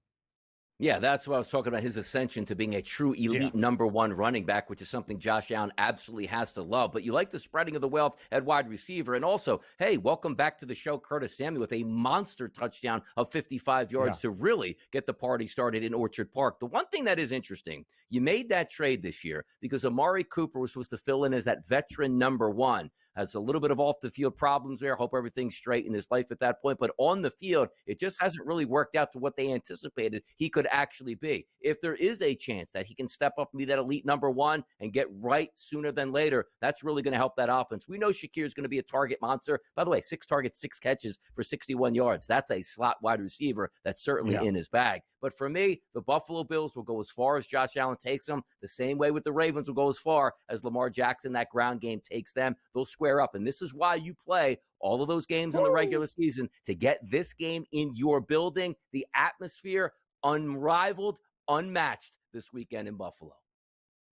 Yeah, that's what I was talking about, his ascension to being a true elite number one running back, which is something Josh Allen absolutely has to love. But you like the spreading of the wealth at wide receiver. And also, hey, welcome back to the show, Curtis Samuel, with a monster touchdown of 55 yards to really get the party started in Orchard Park. The one thing that is interesting, you made that trade this year because Amari Cooper was supposed to fill in as that veteran number one. Has a little bit of off-the-field problems there. Hope everything's straight in his life at that point. But on the field, it just hasn't really worked out to what they anticipated he could actually be. If there is a chance that he can step up and be that elite number one and get right sooner than later, that's really going to help that offense. We know Shakir is going to be a target monster. By the way, 6 targets, 6 catches for 61 yards. That's a slot wide receiver that's certainly in his bag. But for me, the Buffalo Bills will go as far as Josh Allen takes them. The same way with the Ravens will go as far as Lamar Jackson, that ground game, takes them. They'll square up. And this is why you play all of those games in the regular season, to get this game in your building. The atmosphere, unrivaled, unmatched this weekend in Buffalo.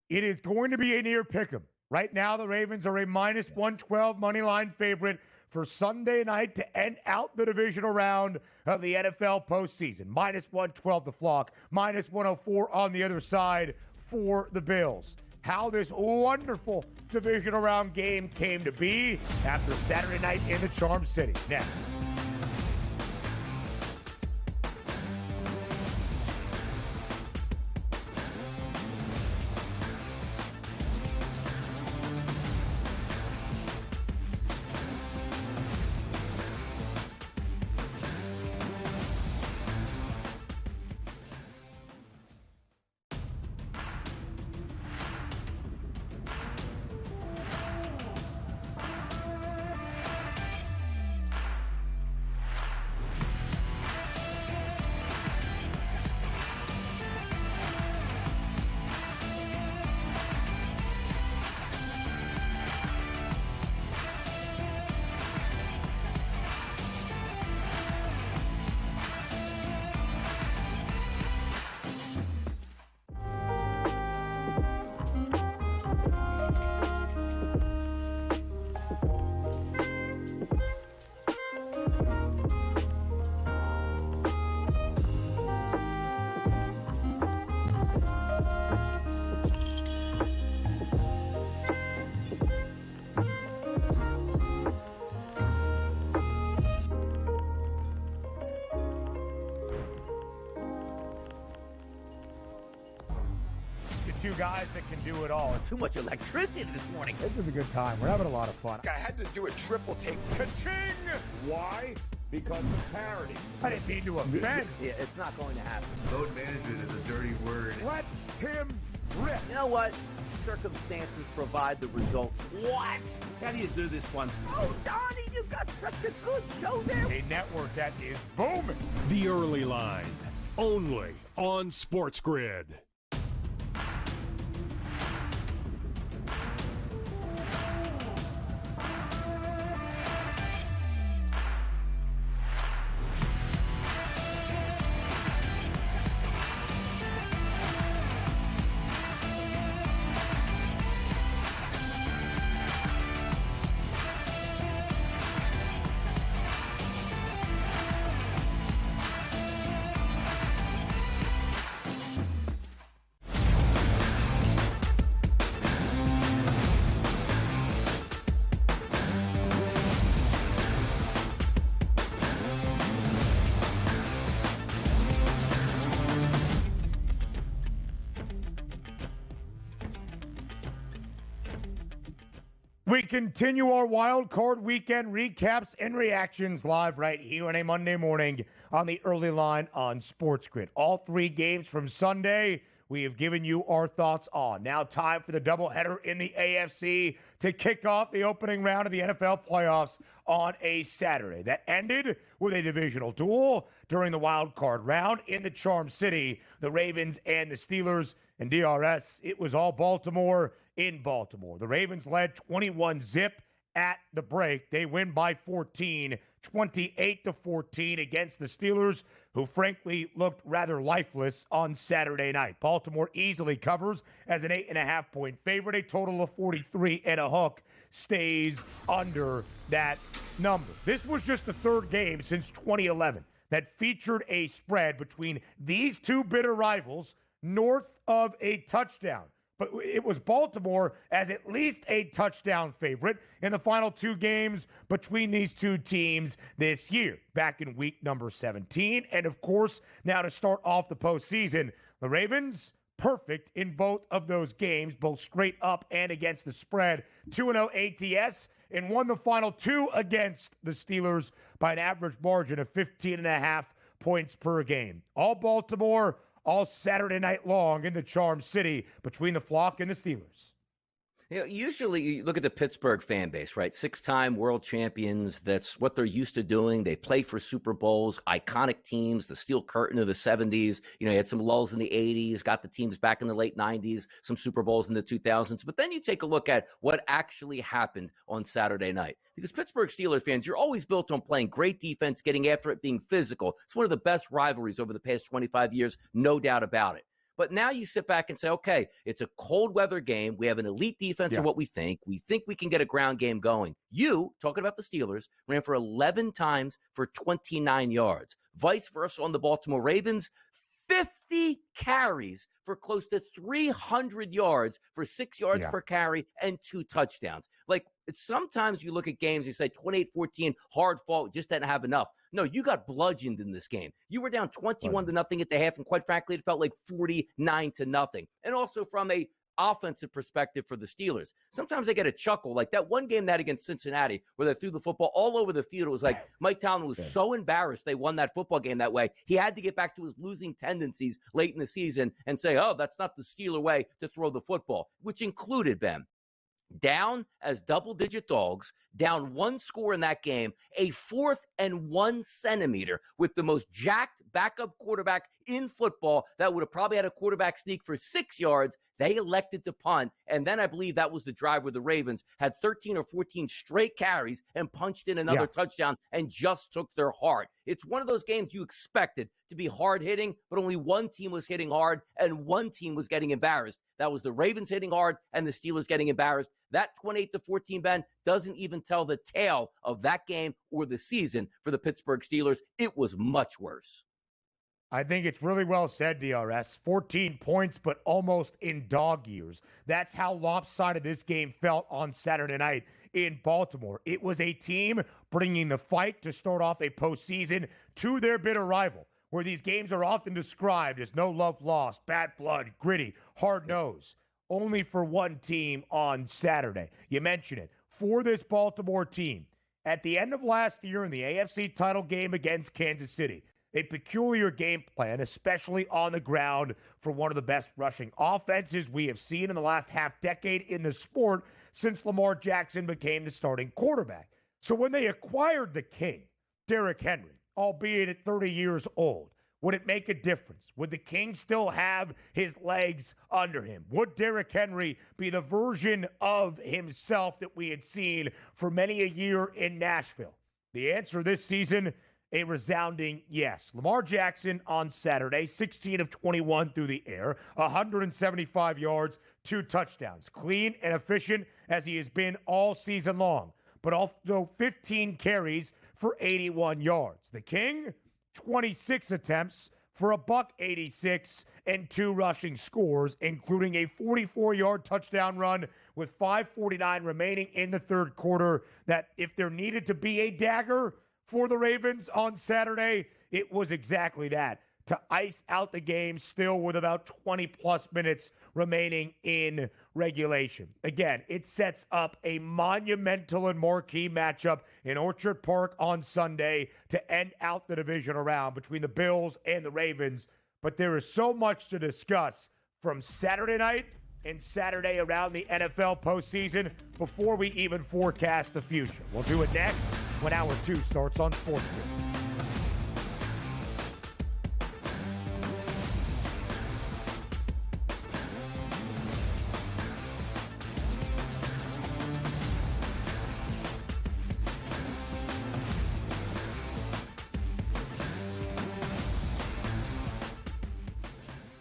It is going to be a near pick'em. Right now, the Ravens are a minus 112 money line favorite for Sunday night to end out the divisional round of the NFL postseason. Minus 112 the flock, minus 104 on the other side for the Bills. How this wonderful divisional round game came to be after Saturday night in the Charm City. Next. Two guys that can do it all. Too much electricity this morning. This is a good time. We're having a lot of fun. I had to do a triple take. Ka-ching! Why? Because of parity. I didn't mean to offend. Yeah, it's not going to happen. Load management is a dirty word. Let him rip. You know what? Circumstances provide the results. What? How do you do this once? Oh, Donnie, you got such a good show there. A network that is booming. The Early Line, only on SportsGrid. We continue our wild card weekend recaps and reactions live right here on a Monday morning on the Early Line on SportsGrid. All 3 games from Sunday we have given you our thoughts on. Now time for the doubleheader in the AFC to kick off the opening round of the NFL playoffs on a Saturday. That ended with a divisional duel during the wild card round in the Charm City, the Ravens and the Steelers. And DRS, it was all Baltimore in Baltimore. The Ravens led 21-0 at the break. They win by 14, 28-14 against the Steelers, who frankly looked rather lifeless on Saturday night. Baltimore easily covers as an 8.5-point favorite. A total of 43 and a hook stays under that number. This was just the third game since 2011 that featured a spread between these two bitter rivals north of a touchdown. But it was Baltimore as at least a touchdown favorite in the final two games between these two teams this year, back in week number 17. And of course, now to start off the postseason, the Ravens perfect in both of those games, both straight up and against the spread. 2-0 ATS, and won the final two against the Steelers by an average margin of 15.5 points per game. All Baltimore, all Saturday night long in the Charm City between the Flock and the Steelers. You know, usually you look at the Pittsburgh fan base, right? 6-time world champions. That's what they're used to doing. They play for Super Bowls, iconic teams, the Steel Curtain of the 70s. You know, you had some lulls in the 80s, got the teams back in the late 90s, some Super Bowls in the 2000s. But then you take a look at what actually happened on Saturday night. Because Pittsburgh Steelers fans, you're always built on playing great defense, getting after it, being physical. It's one of the best rivalries over the past 25 years, no doubt about it. But now you sit back and say, okay, it's a cold weather game. We have an elite defense of what we think. We think we can get a ground game going. You, talking about the Steelers, ran for 11 times for 29 yards. Vice versa on the Baltimore Ravens, 50 carries for close to 300 yards for 6 yards per carry and 2 touchdowns. Like, sometimes you look at games, you say 28-14, hard fought, just didn't have enough. No, you got bludgeoned in this game. You were down 21-0 at the half, and quite frankly, it felt like 49-0. And also from a offensive perspective for the Steelers, sometimes I get a chuckle. Like that one game that against Cincinnati where they threw the football all over the field. It was like Mike Tomlin was so embarrassed they won that football game that way. He had to get back to his losing tendencies late in the season and say, oh, that's not the Steeler way to throw the football, which included, Ben, down as double-digit dogs, down 1 score in that game, a 4th and 1 centimeter with the most jacked backup quarterback in football that would have probably had a quarterback sneak for 6 yards. They elected to punt, and then I believe that was the drive where the Ravens had 13 or 14 straight carries and punched in another touchdown and just took their heart. It's one of those games you expected to be hard-hitting, but only one team was hitting hard and one team was getting embarrassed. That was the Ravens hitting hard and the Steelers getting embarrassed. That 28-14, Ben, doesn't even tell the tale of that game or the season for the Pittsburgh Steelers. It was much worse. I think it's really well said, DRS. 14 points, but almost in dog years. That's how lopsided this game felt on Saturday night in Baltimore. It was a team bringing the fight to start off a postseason to their bitter rival, where these games are often described as no love lost, bad blood, gritty, hard nose. Only for one team on Saturday. You mentioned it. For this Baltimore team, at the end of last year in the AFC title game against Kansas City, a peculiar game plan, especially on the ground, for one of the best rushing offenses we have seen in the last half decade in the sport since Lamar Jackson became the starting quarterback. So when they acquired the king, Derrick Henry, albeit at 30 years old, would it make a difference? Would the king still have his legs under him? Would Derrick Henry be the version of himself that we had seen for many a year in Nashville? The answer this season, a resounding yes. Lamar Jackson on Saturday, 16 of 21 through the air, 175 yards, 2 touchdowns. Clean and efficient as he has been all season long, but also 15 carries for 81 yards. The king, 26 attempts for $186 and 2 rushing scores, including a 44-yard touchdown run with 5:49 remaining in the third quarter. That if there needed to be a dagger for the Ravens on Saturday, it was exactly that, to ice out the game still with about 20-plus minutes remaining in regulation. Again, it sets up a monumental and marquee matchup in Orchard Park on Sunday to end out the divisional round between the Bills and the Ravens. But there is so much to discuss from Saturday night and Saturday around the NFL postseason before we even forecast the future. We'll do it next when Hour 2 starts on SportsGrid.